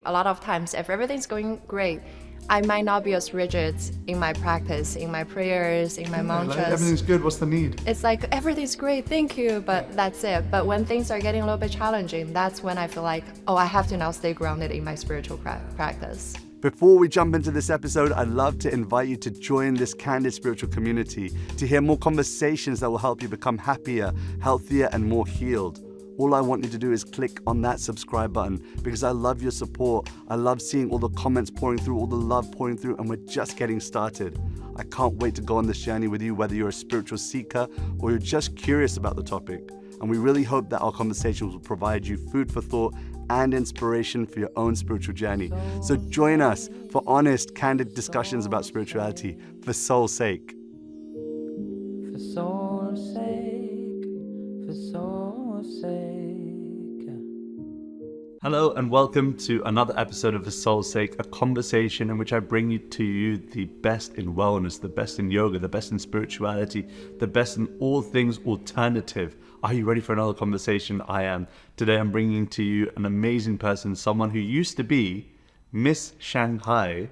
A lot of times, if everything's going great, I might not be as rigid in my practice, in my prayers, in my mantras. Like, everything's good, what's the need? It's like, everything's great, thank you, but that's it. But when things are getting a little bit challenging, that's when I feel like, oh, I have to now stay grounded in my spiritual practice. Before we jump into this episode, I'd love to invite you to join this candid spiritual community to hear more conversations that will help you become happier, healthier, and more healed. All I want you to do is click on that subscribe button because I love your support. I love seeing all the comments pouring through, all the love pouring through, and we're just getting started. I can't wait to go on this journey with you, whether you're a spiritual seeker or you're just curious about the topic. And we really hope that our conversations will provide you food for thought and inspiration for your own spiritual journey. So join us for honest, candid discussions about spirituality for soul's sake. For soul's sake, for soul's sake. Hello and welcome to another episode of For Soul's Sake, a conversation in which I bring to you the best in wellness, the best in yoga, the best in spirituality, the best in all things alternative. Are you ready for another conversation? I am. Today I'm bringing to you an amazing person, someone who used to be Miss Shanghai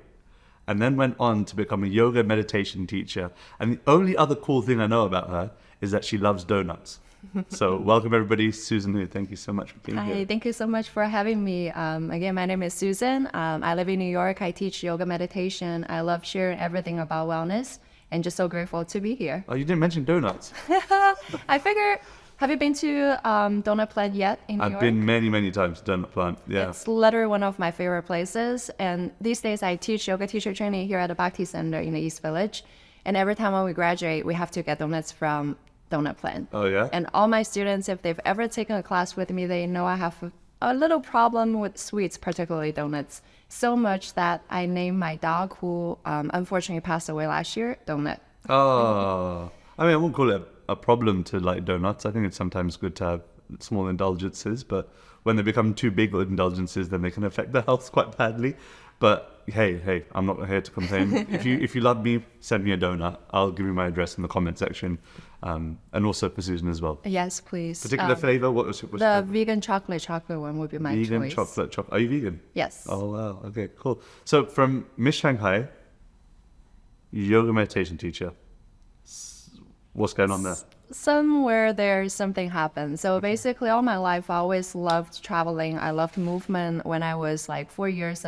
and then went on to become a yoga meditation teacher. And the only other cool thing I know about her is that she loves donuts. So welcome everybody, Susan Hu. Thank you so much for being here. Hi, thank you so much for having me. Again, my name is Susan. I live in New York. I teach yoga meditation. I love sharing everything about wellness and just so grateful to be here. Oh, you didn't mention donuts. I figure, have you been to Donut Plant yet in New York? I've been many times to Donut Plant, yeah. It's literally one of my favorite places. And these days I teach yoga teacher training here at the Bhakti Center in the East Village. And every time when we graduate, we have to get donuts from Donut Plant. Oh, yeah? And all my students, if they've ever taken a class with me, they know I have a little problem with sweets, particularly donuts. So much that I named my dog, who unfortunately passed away last year, Donut. Oh, I mean, I won't call it a problem to like donuts. I think it's sometimes good to have small indulgences, but when they become too big indulgences, then they can affect the health quite badly. But hey, I'm not here to complain. If you love me, send me a donut. I'll give you my address in the comment section, and also for Susan as well. Yes, please. Particular flavor? What's the flavor? vegan chocolate one would be my Vegan choice. chocolate. Are you vegan? Yes. Oh wow. Okay, cool. So from Miss Shanghai, yoga meditation teacher. What's going on there? Somewhere there's something happened. So basically all my life I always loved traveling. I loved movement. When I was like 4 years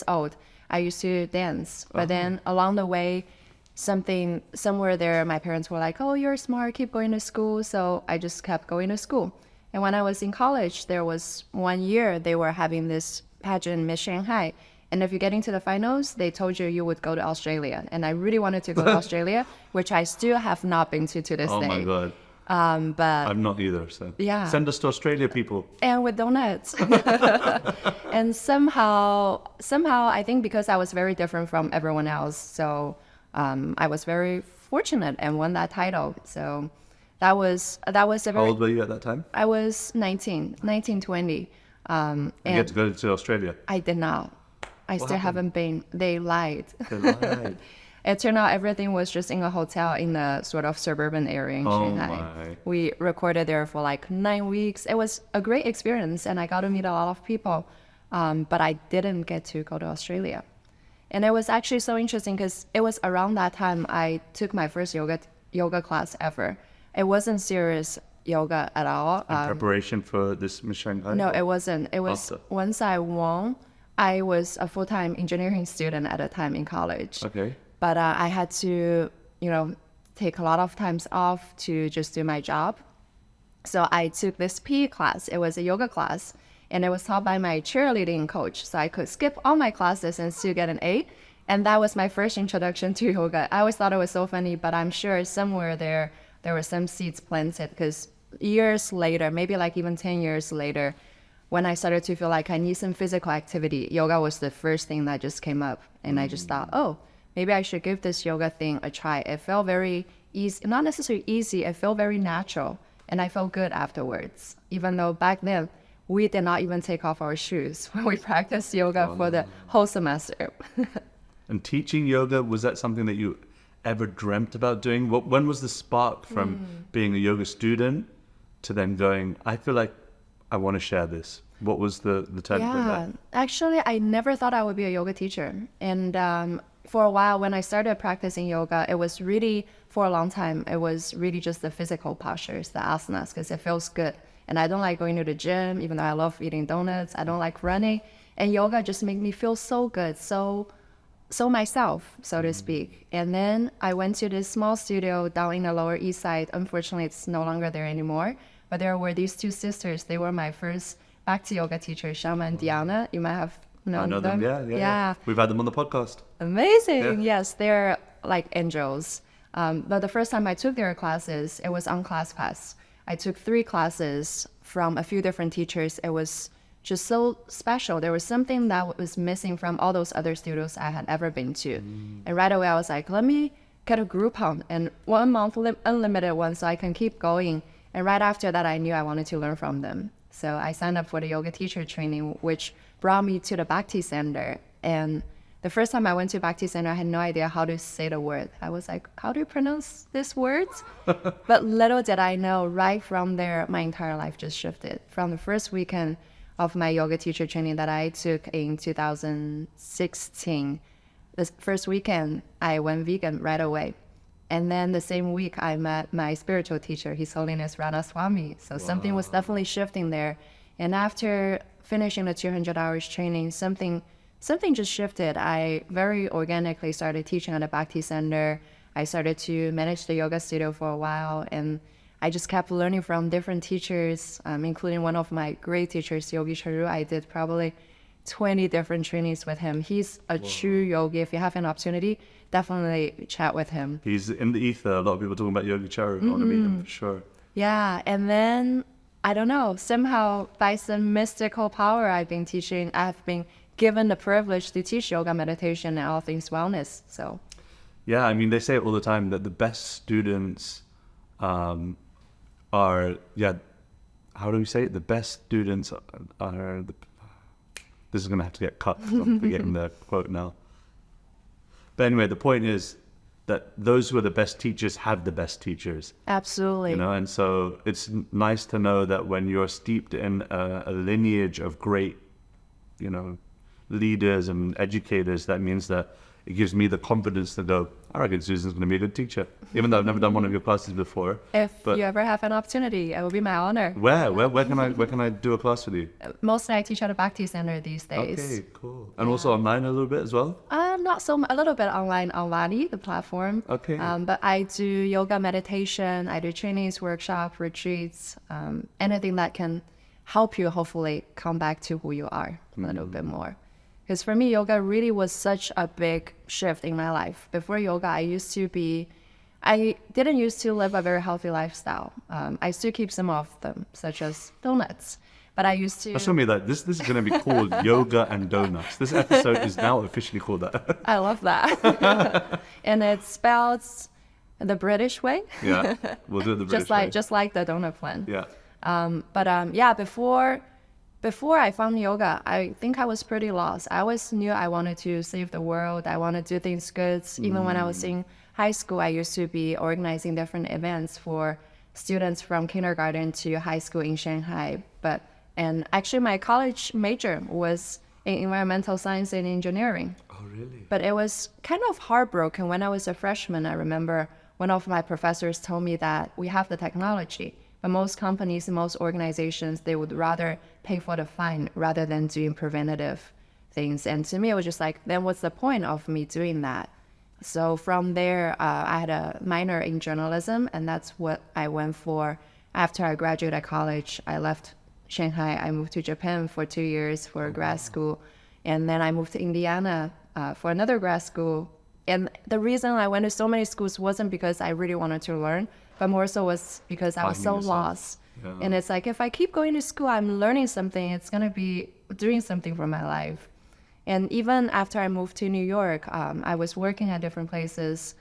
old, I used to dance. But then along the way, somewhere there, my parents were like, oh, you're smart, keep going to school. So I just kept going to school. And when I was in college, there was 1 year they were having this pageant, Miss Shanghai. And if you get into the finals, they told you would go to Australia. And I really wanted to go to Australia, which I still have not been to this Oh day. my god. But I'm not either, so Yeah. send us to Australia, people. and with donuts. And somehow I think because I was very different from everyone else, so I was very fortunate and won that title. So that was a How very, old were you at that time? I was 19, 20. You And get to go to Australia. I did not. I still haven't been. They lied. Right. It turned out everything was just in a hotel in a sort of suburban area in Shanghai. My. We recorded there for like 9 weeks. It was a great experience and I got to meet a lot of people. But I didn't get to go to Australia. And it was actually so interesting because it was around that time I took my first yoga class ever. It wasn't serious yoga at all. In preparation for this Miss Shanghai? No, it wasn't. It was After. once I won, I was a full-time engineering student at the time in college. Okay. But I had to, take a lot of times off to just do my job. So I took this PE class. It was a yoga class, and it was taught by my cheerleading coach. So I could skip all my classes and still get an A. And that was my first introduction to yoga. I always thought it was so funny, but I'm sure somewhere there were some seeds planted because years later, maybe like even 10 years later, when I started to feel like I need some physical activity, yoga was the first thing that just came up. And I just thought, oh, maybe I should give this yoga thing a try. It felt very easy, not necessarily easy, it felt very natural. And I felt good afterwards, even though back then we did not even take off our shoes when we practiced yoga for the whole semester. And teaching yoga, was that something that you ever dreamt about doing? When was the spark from being a yoga student to then going, I feel like I want to share this? What was the turning point Yeah, there? actually, I never thought I would be a yoga teacher. And for a while, when I started practicing yoga, it was really, for a long time, it was really just the physical postures, the asanas, because it feels good. And I don't like going to the gym, even though I love eating donuts. I don't like running. And yoga just made me feel so good, so myself, so to speak. And then I went to this small studio down in the Lower East Side. Unfortunately, it's no longer there anymore. But there were these two sisters. They were my first Bhakti yoga teachers, Shangai and Diana. You might have known I know them. Yeah. We've had them on the podcast. Amazing. Yes, they're like angels. But the first time I took their classes, it was on ClassPass. I took 3 classes from a few different teachers. It was just so special. There was something that was missing from all those other studios I had ever been to. And right away I was like, let me get a Groupon and 1 month unlimited one so I can keep going. And right after that, I knew I wanted to learn from them. So I signed up for the yoga teacher training, which brought me to the Bhakti Center. And the first time I went to Bhakti Center, I had no idea how to say the word. I was like, how do you pronounce these words? But little did I know, right from there, my entire life just shifted. From the first weekend of my yoga teacher training that I took in 2016, the first weekend, I went vegan right away. And then the same week, I met my spiritual teacher, His Holiness Radha Swami. So something was definitely shifting there. And after finishing the 200 hours training, something just shifted. I very organically started teaching at a Bhakti Center. I started to manage the yoga studio for a while. And I just kept learning from different teachers, including one of my great teachers, Yogi Charu. I did probably 20 different trainings with him. He's a true yogi. If you have an opportunity, definitely chat with him. He's in the ether. A lot of people talking about Yogi Charu. I want to meet him for sure. Yeah, and then, I don't know, somehow by some mystical power I've been given the privilege to teach yoga, meditation, and all things wellness. So, yeah, I mean, they say it all the time that the best students are, how do we say it? The best students are this is going to have to get cut because I'm forgetting the quote now. But anyway, the point is that those who are the best teachers have the best teachers. absolutely. You know, and so it's nice to know that when you're steeped in a lineage of great, leaders and educators, that means that it gives me the confidence to go, I reckon Susan's going to be a good teacher, even though I've never done one of your classes before. If you ever have an opportunity, it will be my honor. Where can I do a class with you? Mostly I teach at a Bhakti Center these days. Okay, cool. And also online a little bit as well? A little bit online on Vadi, the platform. Okay. But I do yoga, meditation, I do trainings, workshop, retreats, anything that can help you hopefully come back to who you are a little bit more. Because for me, yoga really was such a big shift in my life. Before yoga, I didn't used to live a very healthy lifestyle. I still keep some of them, such as donuts. But I used to... Show me that. This is going to be called Yoga and Donuts. This episode is now officially called that. I love that. And it's spelled the British way. Yeah, we'll do it the British way. Just like the donut plan. Yeah. Before I found yoga, I think I was pretty lost. I always knew I wanted to save the world. I want to do things good. Even when I was in high school, I used to be organizing different events for students from kindergarten to high school in Shanghai. And actually my college major was in environmental science and engineering. Oh, really? But it was kind of heartbroken when I was a freshman. I remember one of my professors told me that we have the technology, but most companies and most organizations, they would rather pay for the fine rather than doing preventative things. And to me, it was just like, then what's the point of me doing that? So from there, I had a minor in journalism, and that's what I went for. After I graduated college, I left Shanghai. I moved to Japan for 2 years for grad school. And then I moved to Indiana for another grad school. And the reason I went to so many schools wasn't because I really wanted to learn, but more so was because I was so lost. Yeah. And it's like, if I keep going to school, I'm learning something. It's going to be doing something for my life. And even after I moved to New York, I was working at different places,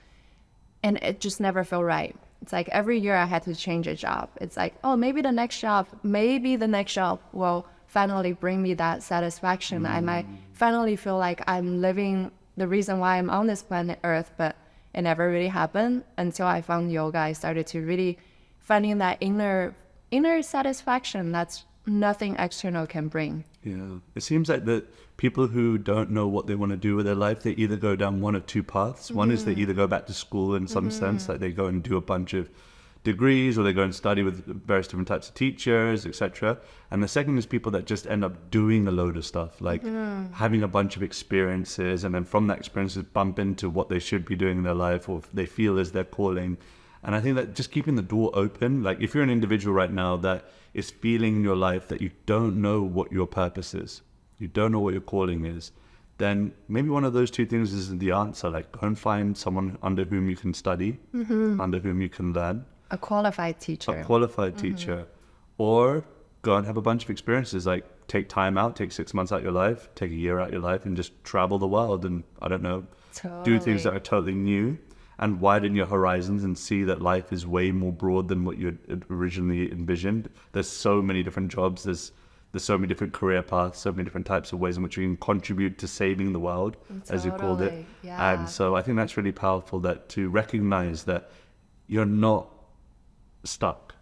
and it just never felt right. It's like every year I had to change a job. It's like, oh, maybe the next job will finally bring me that satisfaction. I might finally feel like I'm living the reason why I'm on this planet Earth, but it never really happened until I found yoga. I started to really finding that inner satisfaction that's nothing external can bring. Yeah. It seems like that people who don't know what they want to do with their life, they either go down one of two paths. One is they either go back to school in some sense, like they go and do a bunch of degrees, or they go and study with various different types of teachers, etc. And the second is people that just end up doing a load of stuff, like having a bunch of experiences, and then from that experiences bump into what they should be doing in their life, or they feel is their calling. And I think that just keeping the door open, like if you're an individual right now that is feeling in your life that you don't know what your purpose is, you don't know what your calling is, then maybe one of those two things isn't the answer. Like go and find someone under whom you can study, under whom you can learn. A qualified teacher. A qualified teacher. Or go and have a bunch of experiences, like take time out, take 6 months out of your life, take a year out of your life, and just travel the world and, I don't know, do things that are totally new, and widen your horizons and see that life is way more broad than what you had originally envisioned. There's so many different jobs, there's so many different career paths, so many different types of ways in which you can contribute to saving the world, as you called it. Yeah. And so I think that's really powerful, that to recognize that you're not stuck.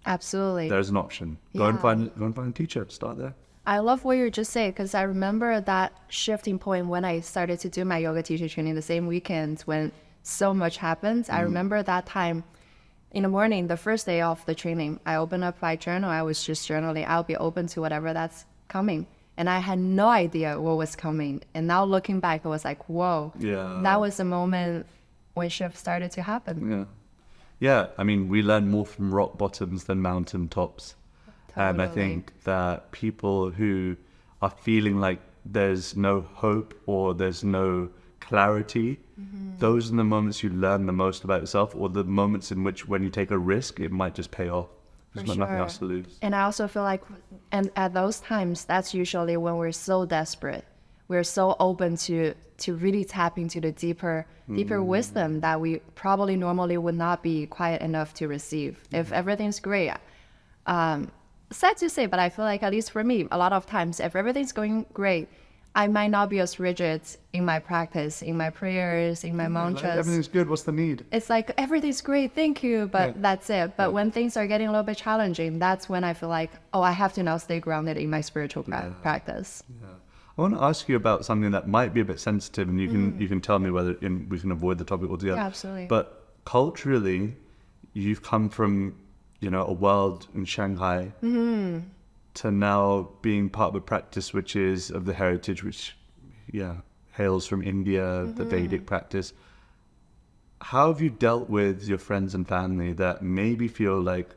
Absolutely. There's an option. Go and find a teacher. Start there. I love what you just said, because I remember that shifting point when I started to do my yoga teacher training the same weekend when so much happened. I remember that time in the morning, the first day of the training, I opened up my journal. I was just journaling. I'll be open to whatever that's coming. And I had no idea what was coming. And now looking back, I was like, whoa. Yeah. That was the moment when shift started to happen. Yeah. Yeah. I mean, we learn more from rock bottoms than mountain tops. And I think that people who are feeling like there's no hope or there's no clarity, those are the moments you learn the most about yourself, or the moments in which when you take a risk, it might just pay off. There's nothing else to lose. And I also feel like, and at those times, that's usually when we're so desperate. We're so open to really tap into the deeper wisdom that we probably normally would not be quiet enough to receive. If everything's great, sad to say, but I feel like, at least for me, a lot of times, if everything's going great, I might not be as rigid in my practice, in my prayers, in my mantras. Like, everything's good. What's the need? It's like, everything's great, thank you, but that's it. But when things are getting a little bit challenging, that's when I feel like, oh, I have to now stay grounded in my spiritual practice. Yeah. I want to ask you about something that might be a bit sensitive, and you can tell me whether we can avoid the topic altogether. Yeah, absolutely. But culturally, you've come from, a world in Shanghai to now being part of a practice which is of the heritage, which, hails from India, the Vedic practice. How have you dealt with your friends and family that maybe feel like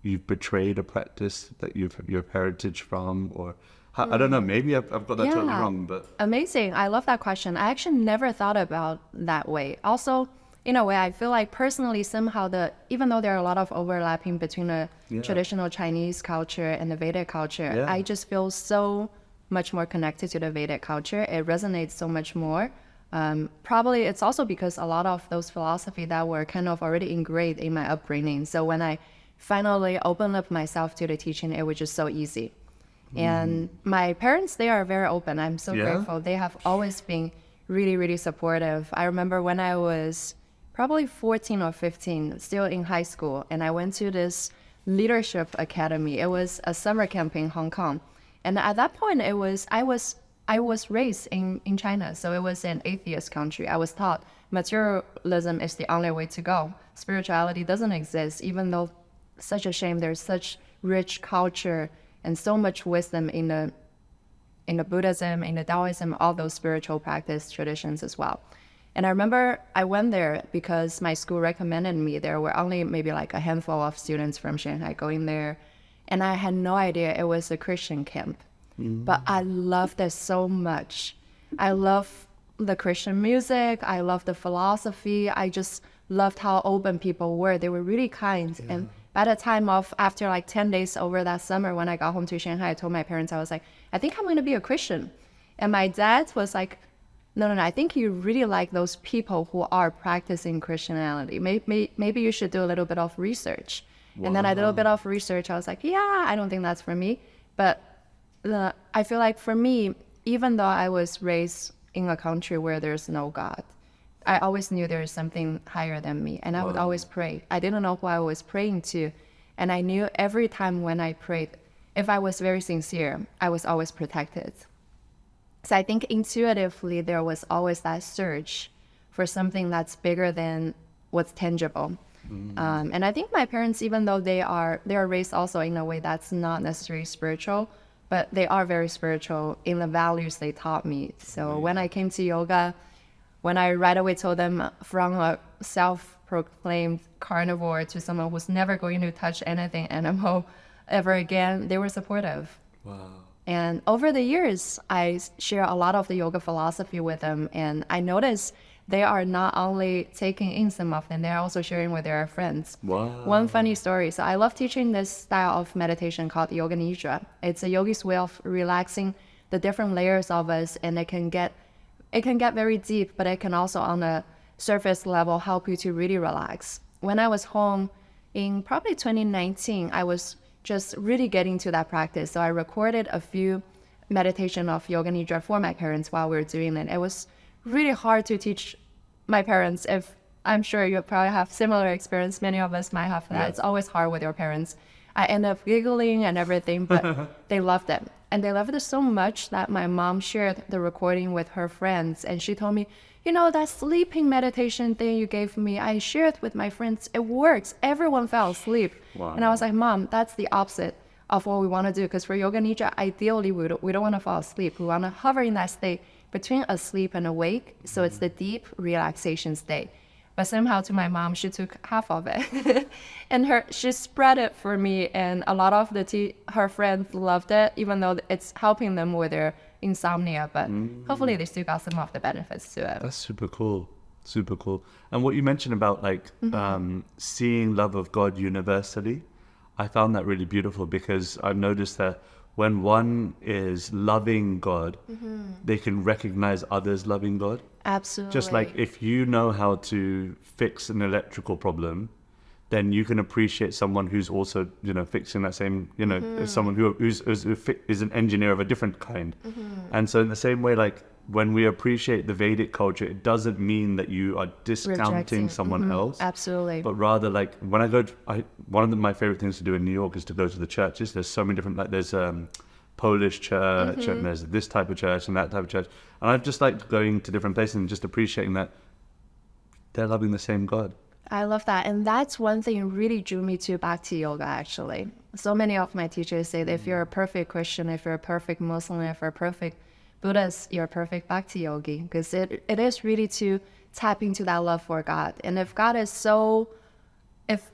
you've betrayed a practice that your heritage from, or I don't know, maybe I've got that totally wrong, but... Amazing. I love that question. I actually never thought about that way. Also, in a way, I feel like personally, somehow, even though there are a lot of overlapping between the traditional Chinese culture and the Vedic culture, I just feel so much more connected to the Vedic culture. It resonates so much more. Probably it's also because a lot of those philosophies that were kind of already ingrained in my upbringing. So when I finally opened up myself to the teaching, it was just so easy. And my parents, they are very open. I'm so grateful. They have always been really, really supportive. I remember when I was probably 14 or 15, still in high school, and I went to this leadership academy. It was a summer camp in Hong Kong. And at that point, I was raised in China, so it was an atheist country. I was taught materialism is the only way to go. Spirituality doesn't exist, even though, such a shame, there's such rich culture and so much wisdom in the Buddhism, in the Taoism, all those spiritual practice traditions as well. And I remember I went there because my school recommended me. There were only maybe like a handful of students from Shanghai going there. And I had no idea it was a Christian camp. But I loved it so much. I love the Christian music. I love the philosophy. I just loved how open people were. They were really kind. And by the time after like 10 days over that summer, when I got home to Shanghai, I told my parents, I was like, I think I'm going to be a Christian. And my dad was like, no, I think you really like those people who are practicing Christianity. Maybe you should do a little bit of research. Wow. And then I did a bit of research. I was like, I don't think that's for me. But I feel like for me, even though I was raised in a country where there's no God, I always knew there was something higher than me. And I would always pray. I didn't know who I was praying to. And I knew every time when I prayed, if I was very sincere, I was always protected. So I think intuitively there was always that search for something that's bigger than what's tangible. And I think my parents, even though they are raised also in a way that's not necessarily spiritual, but they are very spiritual in the values they taught me. So when I came to yoga, when I right away told them from a self-proclaimed carnivore to someone who's never going to touch anything animal ever again, they were supportive. Wow. And over the years, I share a lot of the yoga philosophy with them. And I notice they are not only taking in some of them, they're also sharing with their friends. Wow. One funny story. So I love teaching this style of meditation called Yoga Nidra. It's a yogi's way of relaxing the different layers of us, and it can get very deep, but it can also on a surface level help you to really relax. When I was home in probably 2019, I was just really getting to that practice. So I recorded a few meditation of Yoga Nidra for my parents while we were doing it. It was really hard to teach my parents. If I'm sure you probably have similar experience, many of us might have that. Yeah. It's always hard with your parents. I end up giggling and everything, but they loved it. And they loved it so much that my mom shared the recording with her friends. And she told me, that sleeping meditation thing you gave me, I shared with my friends. It works. Everyone fell asleep. Wow. And I was like, Mom, that's the opposite of what we want to do. Because for Yoga Nidra, ideally, we don't want to fall asleep. We want to hover in that state between asleep and awake. So it's the deep relaxation state. But somehow to my mom, she took half of it. And she spread it for me. And a lot of her friends loved it, even though it's helping them with their insomnia. But hopefully they still got some of the benefits to it. That's super cool. Super cool. And what you mentioned about seeing love of God universally, I found that really beautiful, because I've noticed that when one is loving God, they can recognize others loving God. Absolutely. Just like if you know how to fix an electrical problem, then you can appreciate someone who's also, fixing that same, someone who is an engineer of a different kind. And so in the same way, like when we appreciate the Vedic culture, it doesn't mean that you are discounting Rejecting. someone else. Absolutely. But rather, like when I go, one of my favorite things to do in New York is to go to the churches. There's so many different, like there's Polish church and there's this type of church and that type of church. And I've just liked going to different places and just appreciating that they're loving the same God. I love that. And that's one thing really drew me to Bhakti yoga, actually. So many of my teachers say that if you're a perfect Christian, if you're a perfect Muslim, if you're a perfect Buddhist, you're a perfect Bhakti yogi, because it is really to tap into that love for God. And if God is so, if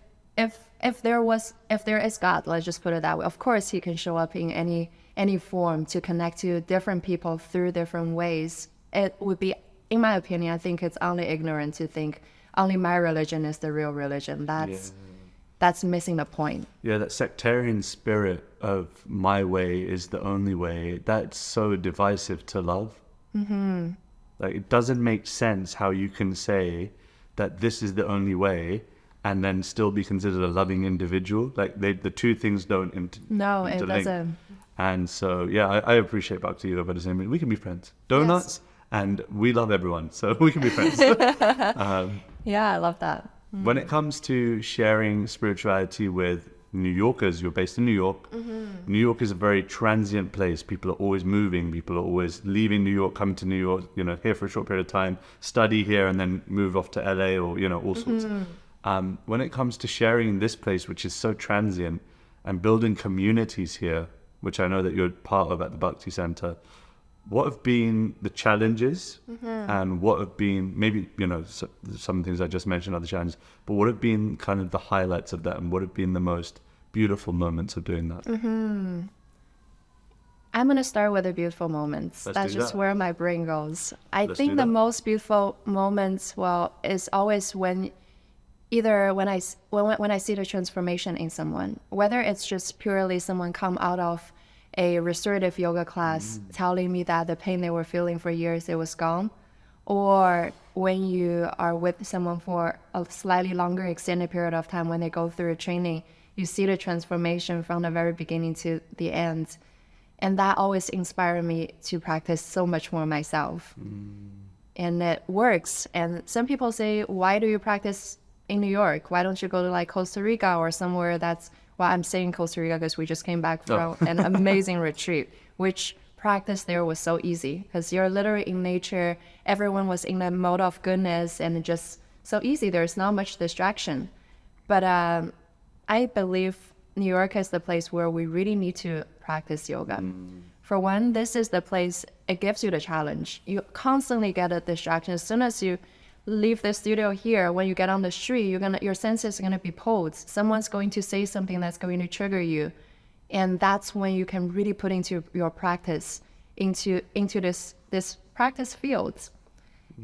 there is God, let's just put it that way, of course he can show up in any form to connect to different people through different ways. It would be, in my opinion, I think it's only ignorant to think only my religion is the real religion. That's missing the point. Yeah, that sectarian spirit of my way is the only way, that's so divisive to love. Like it doesn't make sense how you can say that this is the only way and then still be considered a loving individual. Like the two things don't No, interlink. it doesn't. And so, yeah, I appreciate Bhakti yoga, but the same way, we can be friends. Donuts, and we love everyone, so we can be friends. Yeah, I love that. When it comes to sharing spirituality with New Yorkers, you're based in New York. New York is a very transient place. People are always moving. People are always leaving New York, coming to New York, here for a short period of time, study here, and then move off to LA or, all sorts. When it comes to sharing this place, which is so transient, and building communities here, which I know that you're part of at the Bhakti Center, what have been the challenges and what have been maybe, some things I just mentioned are the challenges, but what have been kind of the highlights of that and what have been the most beautiful moments of doing that? I'm going to start with the beautiful moments. Let's That's do just that. where my brain goes. I Let's think do the that. most beautiful moments, is always when I see the transformation in someone, whether it's just purely someone come out of a restorative yoga class telling me that the pain they were feeling for years, it was gone, or when you are with someone for a slightly longer extended period of time, when they go through a training, you see the transformation from the very beginning to the end. And that always inspired me to practice so much more myself. And it works. And some people say, why do you practice in New York? Why don't you go to like Costa Rica or somewhere well, I'm staying in Costa Rica because we just came back from an amazing retreat, which practice there was so easy because you're literally in nature. Everyone was in the mode of goodness and just so easy. There's not much distraction. But I believe New York is the place where we really need to practice yoga. For one, this is the place, it gives you the challenge. You constantly get a distraction. As soon as you leave the studio here, when you get on the street, your senses are gonna be pulled. Someone's going to say something that's going to trigger you. And that's when you can really put into your practice, into this practice field.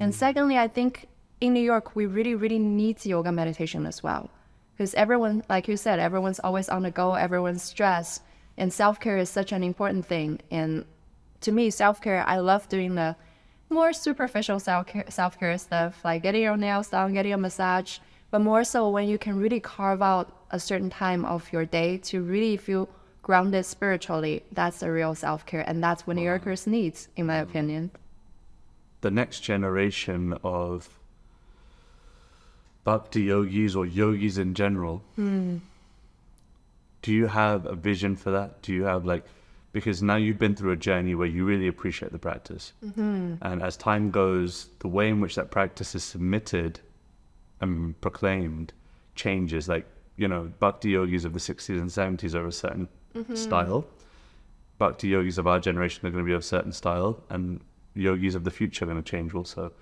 And secondly, I think in New York, we really, really need yoga meditation as well. Because everyone, like you said, everyone's always on the go, everyone's stressed. And self-care is such an important thing. And to me, self-care, I love doing the more superficial self-care stuff, like getting your nails done, getting a massage, but more so when you can really carve out a certain time of your day to really feel grounded spiritually. That's the real self-care, and that's what New Yorkers need, in my opinion. The next generation of Bhakti yogis or yogis in general, do you have a vision for that? Do you have because now you've been through a journey where you really appreciate the practice. And as time goes, the way in which that practice is submitted and proclaimed changes. Bhakti yogis of the 60s and 70s are a certain style. Bhakti yogis of our generation are going to be of a certain style, and yogis of the future are going to change also.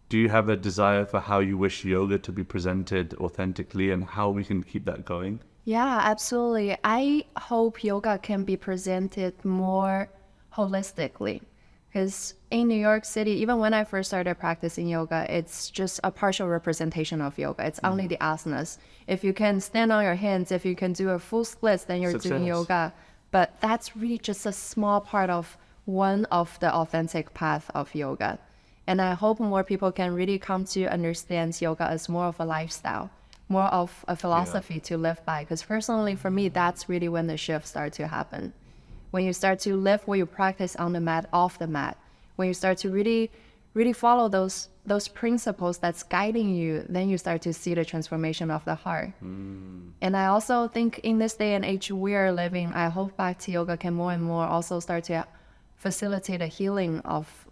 Do you have a desire for how you wish yoga to be presented authentically and how we can keep that going? Yeah, absolutely. I hope yoga can be presented more holistically. Because in New York City, even when I first started practicing yoga, it's just a partial representation of yoga. It's only the asanas. If you can stand on your hands, if you can do a full split, then you're doing yoga. But that's really just a small part of one of the authentic path of yoga. And I hope more people can really come to understand yoga as more of a lifestyle, more of a philosophy to live by. Because personally, for me, that's really when the shift starts to happen. When you start to live what you practice on the mat, off the mat, when you start to really, really follow those principles that's guiding you, then you start to see the transformation of the heart. And I also think in this day and age we are living, I hope Bhakti Yoga can more and more also start to facilitate a healing of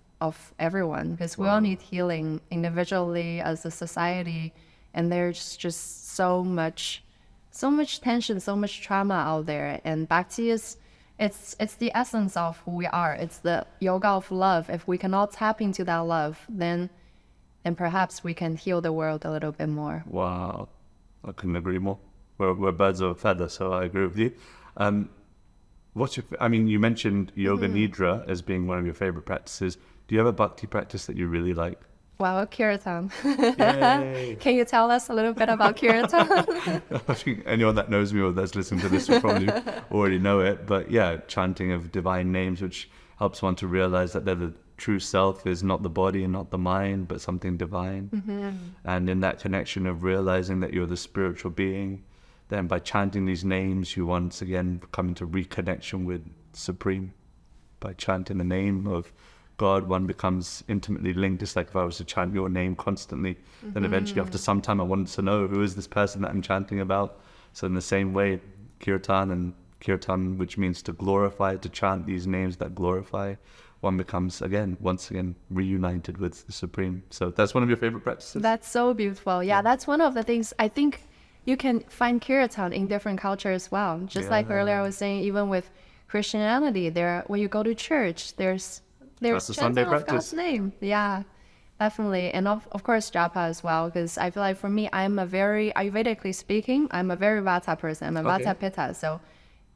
everyone, because we all need healing individually as a society, and there's just so much tension, so much trauma out there. And Bhakti is it's the essence of who we are. It's the yoga of love. If we can all tap into that love, then perhaps we can heal the world a little bit more. Wow, I couldn't agree more. We're birds of a feather, so I agree with you. You mentioned Yoga Nidra as being one of your favorite practices. Do you have a Bhakti practice that you really like? Wow, kirtan. Yay. Can you tell us a little bit about kirtan? I think anyone that knows me or that's listening to this will probably already know it. But yeah, chanting of divine names, which helps one to realize that the true self is not the body and not the mind, but something divine. And in that connection of realizing that you're the spiritual being, then by chanting these names, you once again come into reconnection with Supreme. By chanting the name of God, one becomes intimately linked. It's like if I was to chant your name constantly, then eventually after some time I wanted to know who is this person that I'm chanting about. So in the same way, kirtan, which means to glorify, to chant these names that glorify, one becomes once again reunited with the Supreme. So that's one of your favorite practices? That's so beautiful. Yeah, that's one of the things. I think you can find kirtan in different cultures as well. Just like earlier I was saying, even with Christianity, when you go to church, there's that's the Sunday practice. God's name. Yeah, definitely. And of course japa as well, because I feel like for me, Ayurvedically speaking, I'm a very vata person. I'm a vata pitta, so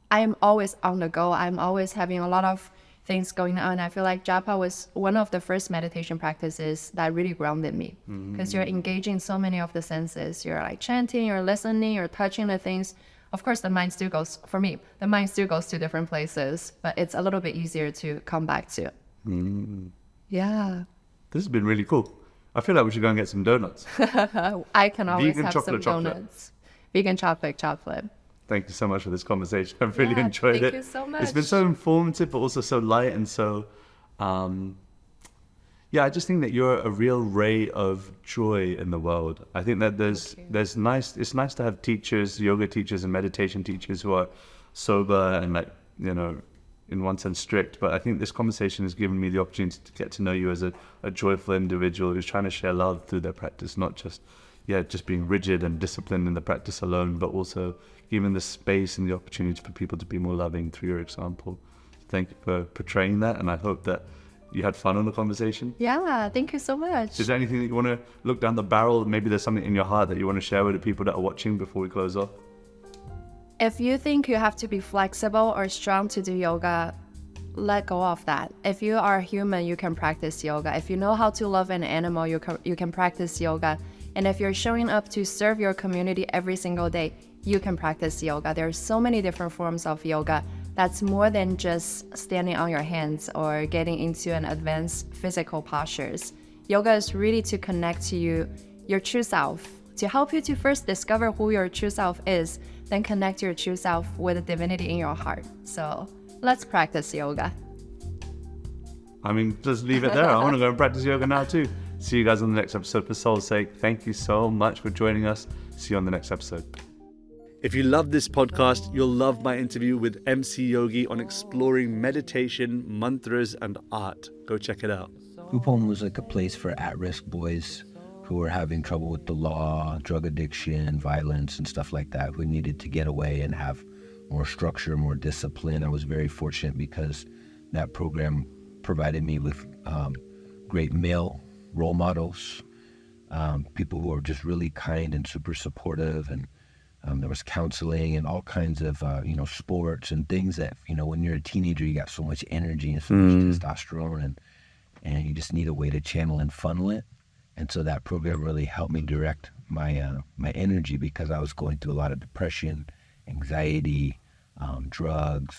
I'm always on the go. I'm always having a lot of things going on. I feel like japa was one of the first meditation practices that really grounded me, because you're engaging so many of the senses. You're like chanting, you're listening, you're touching the things. Of course, the mind still goes to different places, but it's a little bit easier to come back to. Yeah. This has been really cool. I feel like we should go and get some donuts. I can always Vegan have chocolate, some donuts. Vegan chocolate. Thank you so much for this conversation. I've really enjoyed it. Thank you so much. It's been so informative, but also so light and so, Yeah, I just think that you're a real ray of joy in the world. I think that it's nice to have teachers, yoga teachers and meditation teachers who are sober and like, you know, in one sense strict. But I think this conversation has given me the opportunity to get to know you as a joyful individual who's trying to share love through their practice, not just being rigid and disciplined in the practice alone, but also giving the space and the opportunity for people to be more loving through your example. Thank you for portraying that, and I hope that you had fun on the conversation. Yeah, thank you so much. Is there anything that you want to look down the barrel? Maybe there's something in your heart that you want to share with the people that are watching before we close off? If you think you have to be flexible or strong to do yoga, let go of that. If you are human, you can practice yoga. If you know how to love an animal, you can practice yoga. And if you're showing up to serve your community every single day, you can practice yoga. There are so many different forms of yoga. That's more than just standing on your hands or getting into an advanced physical postures. Yoga is really to connect to your true self, to help you to first discover who your true self is, then connect your true self with the divinity in your heart. So let's practice yoga. I mean, just leave it there. I want to go and practice yoga now too. See you guys on the next episode. For soul's sake, thank you so much for joining us. See you on the next episode. If you love this podcast, you'll love my interview with MC Yogi on exploring meditation, mantras, and art. Go check it out. Group home was like a place for at-risk boys who were having trouble with the law, drug addiction, violence, and stuff like that, who needed to get away and have more structure, more discipline. I was very fortunate because that program provided me with great male role models, people who are just really kind and super supportive, and there was counseling and all kinds of sports and things that, when you're a teenager, you got so much energy and so much testosterone, and you just need a way to channel and funnel it. And so that program really helped me direct my energy, because I was going through a lot of depression, anxiety, drugs,